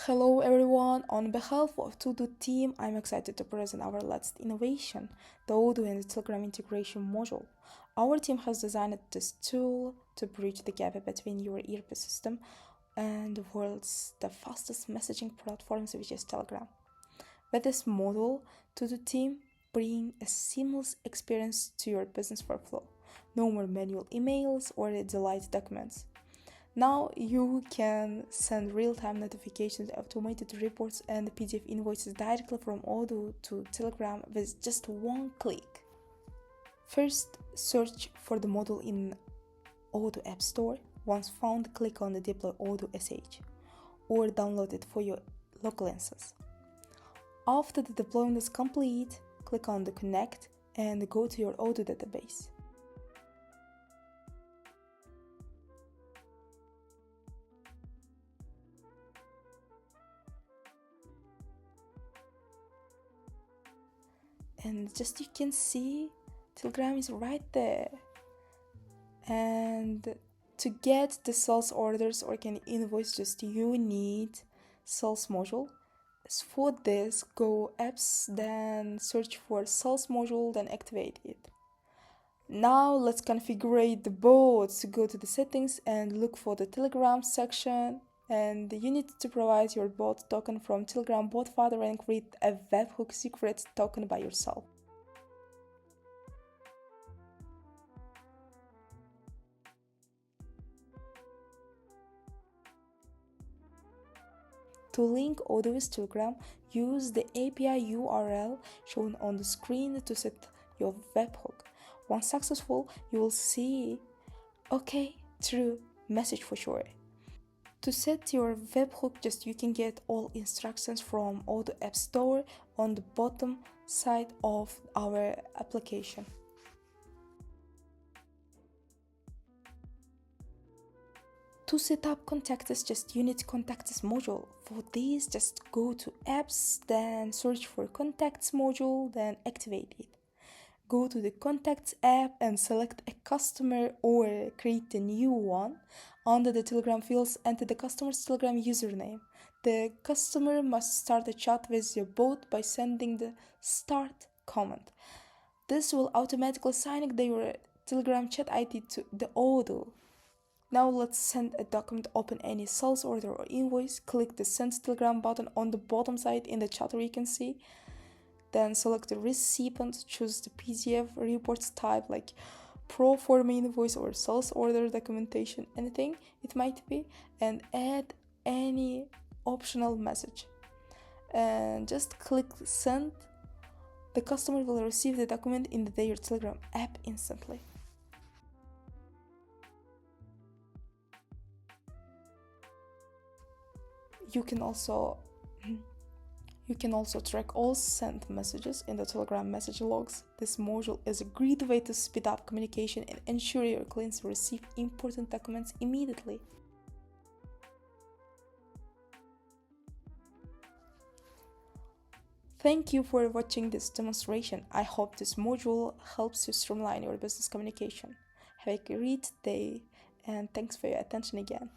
Hello everyone, on behalf of Odoo team, I'm excited to present our latest innovation, the Odoo and Telegram integration module. Our team has designed this tool to bridge the gap between your ERP system and the world's the fastest messaging platforms, which is Telegram. With this module, Odoo team bring a seamless experience to your business workflow. No more manual emails or delayed documents. Now you can send real-time notifications, automated reports, and PDF invoices directly from Odoo to Telegram with just one click. First, search for the module in Odoo App Store. Once found, click on the Deploy Odoo SH or download it for your local instance. After the deployment is complete, click on the Connect and go to your Odoo database. And just you can see Telegram is right there. And to get the sales orders or can invoice, just you need sales module. So for this, go apps, then search for sales module, then activate it. Now let's configure the bots. Go to the settings and look for the Telegram section. And you need to provide your bot token from Telegram bot father and create a webhook secret token by yourself. To link Odoo with Telegram, use the API URL shown on the screen to set your webhook. Once successful, you will see OK, true message for sure. To set your webhook, just you can get all instructions from Odoo App Store on the bottom side of our application. To set up contacts, just you need contacts module. For this, just go to apps, then search for contacts module, then activate it. Go to the contacts app and select a customer or create a new one. Under the Telegram fields, enter the customer's Telegram username. The customer must start a chat with your bot by sending the start comment. This will automatically sign your Telegram chat ID to the Odoo. Now let's send a document. Open any sales order or invoice. Click the Send Telegram button on the bottom side in the chat where you can see. Then select the recipient, choose the PDF reports type like pro forma invoice or sales order documentation, anything it might be, and add any optional message. And just click send. The customer will receive the document in their Telegram app instantly. You can also track all sent messages in the Telegram message logs. This module is a great way to speed up communication and ensure your clients receive important documents immediately. Thank you for watching this demonstration. I hope this module helps you streamline your business communication. Have a great day and thanks for your attention again.